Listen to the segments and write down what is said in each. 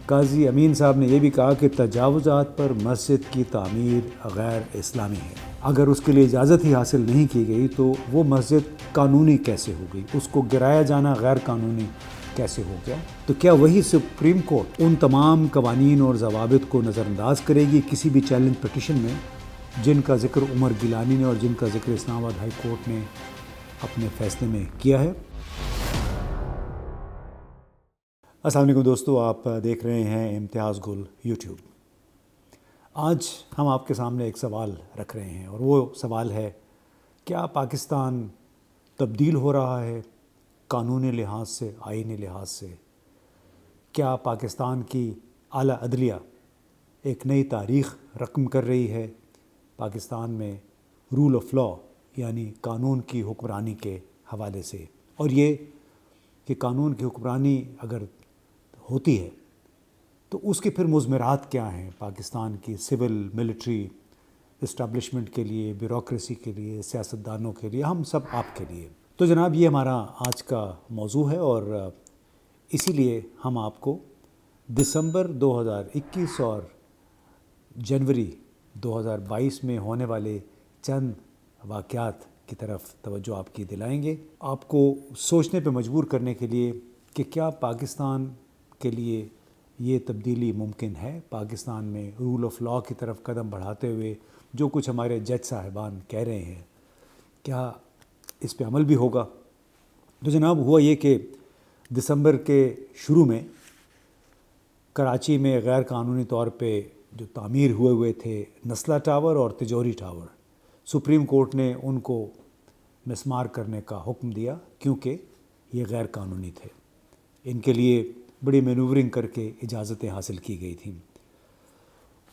قاضی امین صاحب نے یہ بھی کہا کہ تجاوزات پر مسجد کی تعمیر غیر اسلامی ہے. اگر اس کے لیے اجازت ہی حاصل نہیں کی گئی تو وہ مسجد قانونی کیسے ہو گئی؟ اس کو گرایا جانا غیر قانونی کیسے ہو گیا؟ تو کیا وہی سپریم کورٹ ان تمام قوانین اور ضوابط کو نظر انداز کرے گی کسی بھی چیلنج پٹیشن میں جن کا ذکر عمر گیلانی نے اور جن کا ذکر اسلام آباد ہائی کورٹ نے اپنے فیصلے میں کیا ہے؟ السلام علیکم دوستو، آپ دیکھ رہے ہیں امتیاز گل یوٹیوب. آج ہم آپ کے سامنے ایک سوال رکھ رہے ہیں اور وہ سوال ہے، کیا پاکستان تبدیل ہو رہا ہے قانونی لحاظ سے، آئینی لحاظ سے؟ کیا پاکستان کی اعلیٰ عدلیہ ایک نئی تاریخ رقم کر رہی ہے پاکستان میں رول آف لاء یعنی قانون کی حکمرانی کے حوالے سے؟ اور یہ کہ قانون کی حکمرانی اگر ہوتی ہے تو اس کے پھر مضمرات کیا ہیں پاکستان کی سول ملٹری اسٹیبلشمنٹ کے لیے، بیوروکریسی کے لیے، سیاستدانوں کے لیے، ہم سب آپ کے لیے. تو جناب یہ ہمارا آج کا موضوع ہے اور اسی لیے ہم آپ کو دسمبر 2021 اور جنوری 2022 میں ہونے والے چند واقعات کی طرف توجہ آپ کی دلائیں گے، آپ کو سوچنے پہ مجبور کرنے کے لیے کہ کیا پاکستان کے لیے یہ تبدیلی ممکن ہے. پاکستان میں رول آف لاء کی طرف قدم بڑھاتے ہوئے جو کچھ ہمارے جج صاحبان کہہ رہے ہیں، کیا اس پہ عمل بھی ہوگا؟ تو جناب ہوا یہ کہ دسمبر کے شروع میں کراچی میں غیر قانونی طور پہ جو تعمیر ہوئے تھے نسلہ ٹاور اور تجوری ٹاور، سپریم کورٹ نے ان کو مسمار کرنے کا حکم دیا کیونکہ یہ غیر قانونی تھے. ان کے لیے بڑی مینوورنگ کر کے اجازتیں حاصل کی گئی تھیں.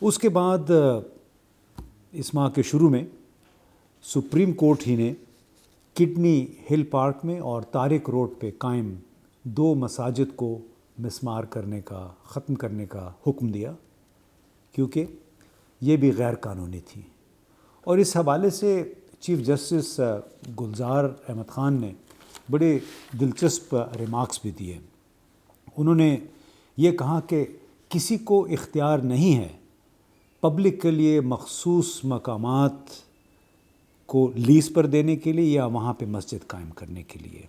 اس کے بعد اس ماہ کے شروع میں سپریم کورٹ ہی نے کڈنی ہل پارک میں اور طارق روڈ پہ قائم 2 مساجد کو مسمار کرنے کا، ختم کرنے کا حکم دیا کیونکہ یہ بھی غیر قانونی تھی. اور اس حوالے سے چیف جسٹس گلزار احمد خان نے بڑے دلچسپ ریمارکس بھی دیے. انہوں نے یہ کہا کہ کسی کو اختیار نہیں ہے پبلک کے لیے مخصوص مقامات کو لیز پر دینے کے لیے یا وہاں پہ مسجد قائم کرنے کے لیے.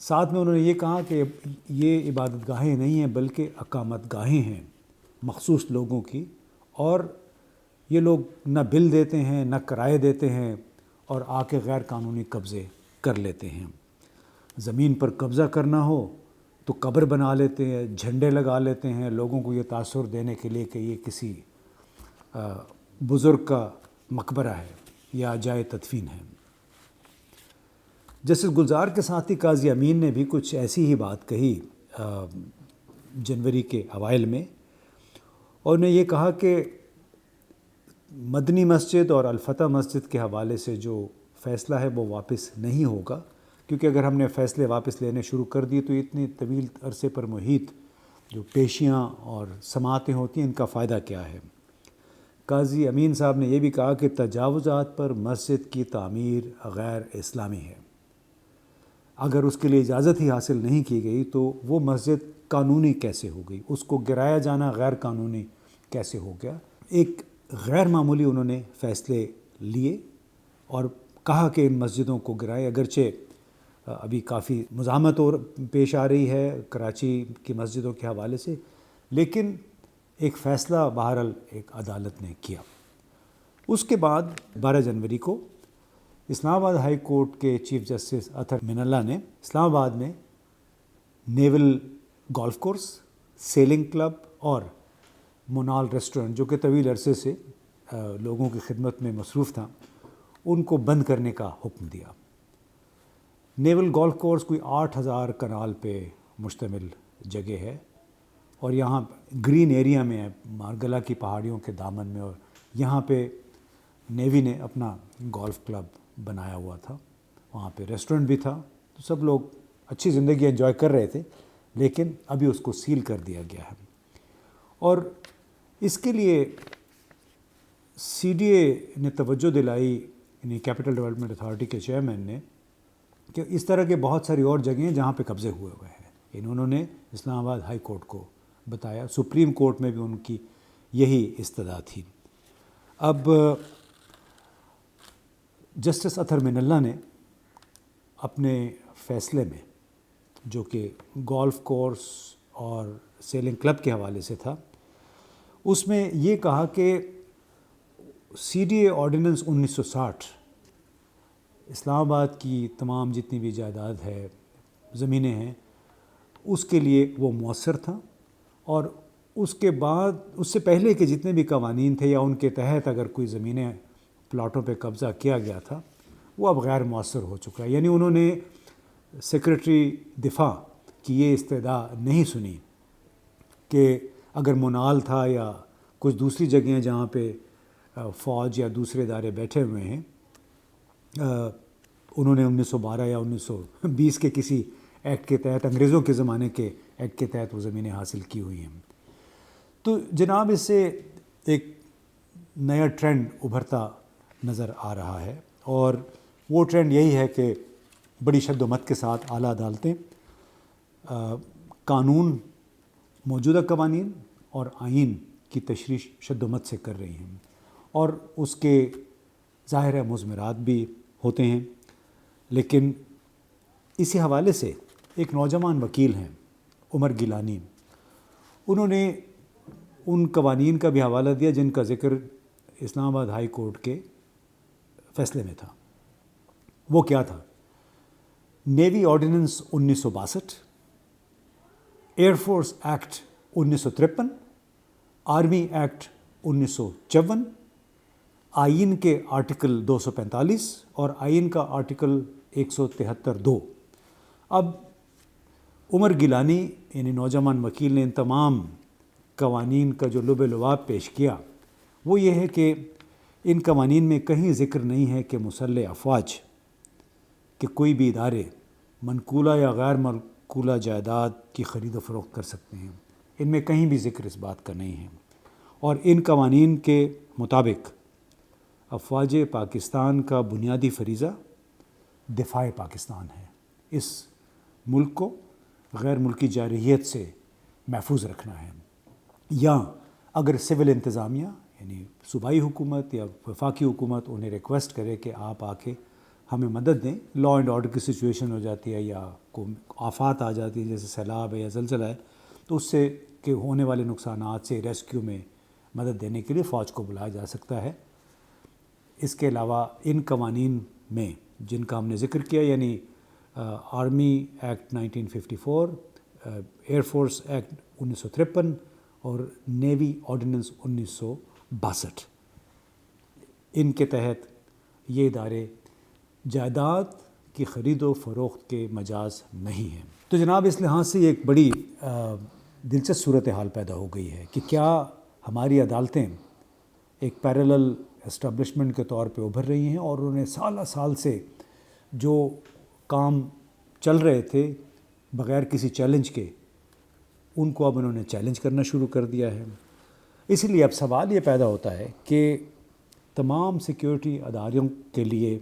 ساتھ میں انہوں نے یہ کہا کہ یہ عبادت گاہیں نہیں ہیں بلکہ اقامت گاہیں ہیں مخصوص لوگوں کی، اور یہ لوگ نہ بل دیتے ہیں نہ کرائے دیتے ہیں اور آ کے غیر قانونی قبضے کر لیتے ہیں. زمین پر قبضہ کرنا ہو تو قبر بنا لیتے ہیں، جھنڈے لگا لیتے ہیں لوگوں کو یہ تاثر دینے کے لیے کہ یہ کسی بزرگ کا مقبرہ ہے یا جائے تدفین ہے. جسٹس گلزار کے ساتھ ہی قاضی امین نے بھی کچھ ایسی ہی بات کہی جنوری کے اوائل میں، اور نے یہ کہا کہ مدنی مسجد اور الفتح مسجد کے حوالے سے جو فیصلہ ہے وہ واپس نہیں ہوگا، کیونکہ اگر ہم نے فیصلے واپس لینے شروع کر دیے تو اتنے طویل عرصے پر محیط جو پیشیاں اور سماعتیں ہوتی ہیں ان کا فائدہ کیا ہے. قاضی امین صاحب نے یہ بھی کہا کہ تجاوزات پر مسجد کی تعمیر غیر اسلامی ہے. اگر اس کے لیے اجازت ہی حاصل نہیں کی گئی تو وہ مسجد قانونی کیسے ہو گئی؟ اس کو گرایا جانا غیر قانونی کیسے ہو گیا؟ ایک غیر معمولی انہوں نے فیصلے لیے اور کہا کہ ان مسجدوں کو گرائے. اگرچہ ابھی کافی مزاحمت اور پیش آ رہی ہے کراچی کی مسجدوں کے حوالے سے، لیکن ایک فیصلہ بہرحال ایک عدالت نے کیا. اس کے بعد 12 جنوری کو اسلام آباد ہائی کورٹ کے چیف جسٹس اطہر من اللہ نے اسلام آباد میں نیول گولف کورس، سیلنگ کلب اور مونال ریسٹورنٹ جو کہ طویل عرصے سے لوگوں کی خدمت میں مصروف تھا ان کو بند کرنے کا حکم دیا. نیول گولف کورس کوئی 8000 کنال پہ مشتمل جگہ ہے اور یہاں گرین ایریا میں ہے، مارگلا کی پہاڑیوں کے دامن میں، اور یہاں پہ نیوی نے اپنا گولف کلب بنایا ہوا تھا. وہاں پہ ریسٹورنٹ بھی تھا، تو سب لوگ اچھی زندگی انجوائے کر رہے تھے، لیکن ابھی اس کو سیل کر دیا گیا ہے. اور اس کے لیے سی ڈی اے نے توجہ دلائی، یعنی کیپٹل ڈیولپمنٹ اتھارٹی کے چیئرمین نے، کہ اس طرح کے بہت ساری اور جگہیں ہیں جہاں پہ قبضے ہوئے ہیں. انہوں نے اسلام آباد ہائی کورٹ کو بتایا. سپریم کورٹ میں بھی ان کی یہی استدعا تھی. اب جسٹس اطہر من اللہ نے اپنے فیصلے میں، جو کہ گولف کورس اور سیلنگ کلب کے حوالے سے تھا، اس میں یہ کہا کہ سی ڈی اے آرڈیننس 1960 اسلام آباد کی تمام جتنی بھی جائیداد ہے، زمینیں ہیں، اس کے لیے وہ مؤثر تھا، اور اس کے بعد، اس سے پہلے کے جتنے بھی قوانین تھے یا ان کے تحت اگر کوئی زمینیں پلاٹوں پہ قبضہ کیا گیا تھا، وہ اب غیر مؤثر ہو چکا ہے. یعنی انہوں نے سیکرٹری دفاع کی یہ استدعا نہیں سنی کہ اگر منال تھا یا کچھ دوسری جگہیں جہاں پہ فوج یا دوسرے ادارے بیٹھے ہوئے ہیں، انہوں نے 1912 یا 1920 کے کسی ایکٹ کے تحت، انگریزوں کے زمانے کے ایکٹ کے تحت وہ زمینیں حاصل کی ہوئی ہیں. تو جناب اس سے ایک نیا ٹرینڈ ابھرتا نظر آ رہا ہے، اور وہ ٹرینڈ یہی ہے کہ بڑی شد و مت کے ساتھ اعلیٰ عدالتیں قانون، موجودہ قوانین اور آئین کی تشریح شد و مت سے کر رہی ہیں، اور اس کے ظاہر مضمرات بھی ہوتے ہیں. لیکن اسی حوالے سے ایک نوجوان وکیل ہیں عمر گیلانی، انہوں نے ان قوانین کا بھی حوالہ دیا جن کا ذکر اسلام آباد ہائی کورٹ کے فیصلے میں تھا. وہ کیا تھا؟ Navy ordinance 1962، air force act 1953، army act 1954، آئین کے آرٹیکل 245 اور آئین کا آرٹیکل 173(2). اب عمر گیلانی یعنی نوجوان وکیل نے ان تمام قوانین کا جو لب لباب پیش کیا وہ یہ ہے کہ ان قوانین میں کہیں ذکر نہیں ہے کہ مسلح افواج کہ کوئی بھی ادارے منقولہ یا غیر منقولہ جائیداد کی خرید و فروخت کر سکتے ہیں. ان میں کہیں بھی ذکر اس بات کا نہیں ہے. اور ان قوانین کے مطابق افواج پاکستان کا بنیادی فریضہ دفاع پاکستان ہے، اس ملک کو غیر ملکی جارحیت سے محفوظ رکھنا ہے. یا اگر سول انتظامیہ یعنی صوبائی حکومت یا وفاقی حکومت انہیں ریکویسٹ کرے کہ آپ آ کے ہمیں مدد دیں، لا اینڈ آرڈر کی سچویشن ہو جاتی ہے یا کوئی آفات آ جاتی ہے جیسے سیلاب ہے یا زلزلہ ہے، تو اس سے کہ ہونے والے نقصانات سے ریسکیو میں مدد دینے کے لیے فوج کو بلایا جا سکتا ہے. اس کے علاوہ ان قوانین میں جن کا ہم نے ذکر کیا، یعنی army act 1954، air force act 1953 اور نیوی آرڈیننس 1962، ان کے تحت یہ ادارے جائیداد کی خرید و فروخت کے مجاز نہیں ہیں. تو جناب اس لحاظ سے یہ ایک بڑی دلچسپ صورتحال پیدا ہو گئی ہے کہ کیا ہماری عدالتیں ایک پیرلل اسٹیبلشمنٹ کے طور پہ ابھر رہی ہیں، اور انہیں سالہ سال سے جو کام چل رہے تھے بغیر کسی چیلنج کے، ان کو اب انہوں نے چیلنج کرنا شروع کر دیا ہے. اسی لیے اب سوال یہ پیدا ہوتا ہے کہ تمام سیکیورٹی اداروں کے لیے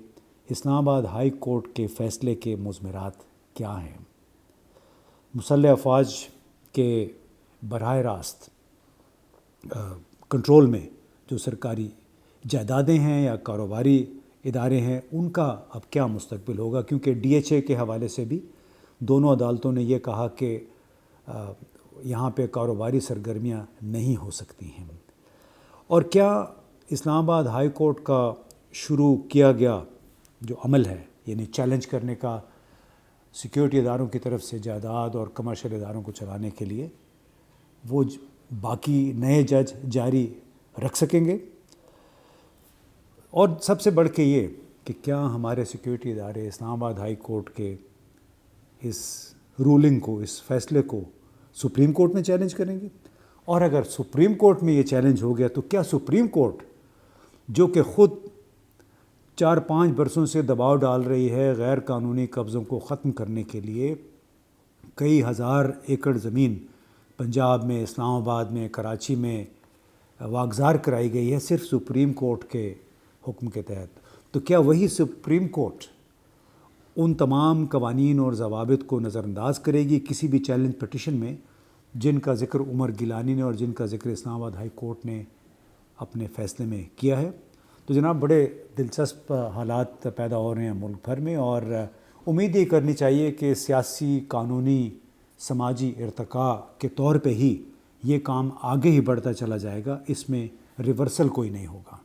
اسلام آباد ہائی کورٹ کے فیصلے کے مضمرات کیا ہیں. مسلح افواج کے براہ راست کنٹرول میں جو سرکاری جائیدادیں ہیں یا کاروباری ادارے ہیں، ان کا اب کیا مستقبل ہوگا، کیونکہ ڈی ایچ اے کے حوالے سے بھی دونوں عدالتوں نے یہ کہا کہ یہاں پہ کاروباری سرگرمیاں نہیں ہو سکتی ہیں. اور کیا اسلام آباد ہائی کورٹ کا شروع کیا گیا جو عمل ہے، یعنی چیلنج کرنے کا سیکیورٹی اداروں کی طرف سے جائیداد اور کمرشل اداروں کو چلانے کے لیے، وہ باقی نئے جج جاری رکھ سکیں گے؟ اور سب سے بڑھ کے یہ کہ کیا ہمارے سیکیورٹی ادارے اسلام آباد ہائی کورٹ کے اس رولنگ کو، اس فیصلے کو سپریم کورٹ میں چیلنج کریں گے؟ اور اگر سپریم کورٹ میں یہ چیلنج ہو گیا تو کیا سپریم کورٹ، جو کہ خود 4-5 برسوں سے دباؤ ڈال رہی ہے غیر قانونی قبضوں کو ختم کرنے کے لیے، کئی ہزار ایکڑ زمین پنجاب میں، اسلام آباد میں، کراچی میں واگزار کرائی گئی ہے صرف سپریم کورٹ کے حکم کے تحت، تو کیا وہی سپریم کورٹ ان تمام قوانین اور ضوابط کو نظر انداز کرے گی کسی بھی چیلنج پٹیشن میں جن کا ذکر عمر گیلانی نے اور جن کا ذکر اسلام آباد ہائی کورٹ نے اپنے فیصلے میں کیا ہے۔ تو جناب بڑے دلچسپ حالات پیدا ہو رہے ہیں ملک بھر میں، اور امید یہ کرنی چاہیے کہ سیاسی، قانونی، سماجی ارتقاء کے طور پہ ہی یہ کام آگے ہی بڑھتا چلا جائے گا، اس میں ریورسل کوئی نہیں ہوگا۔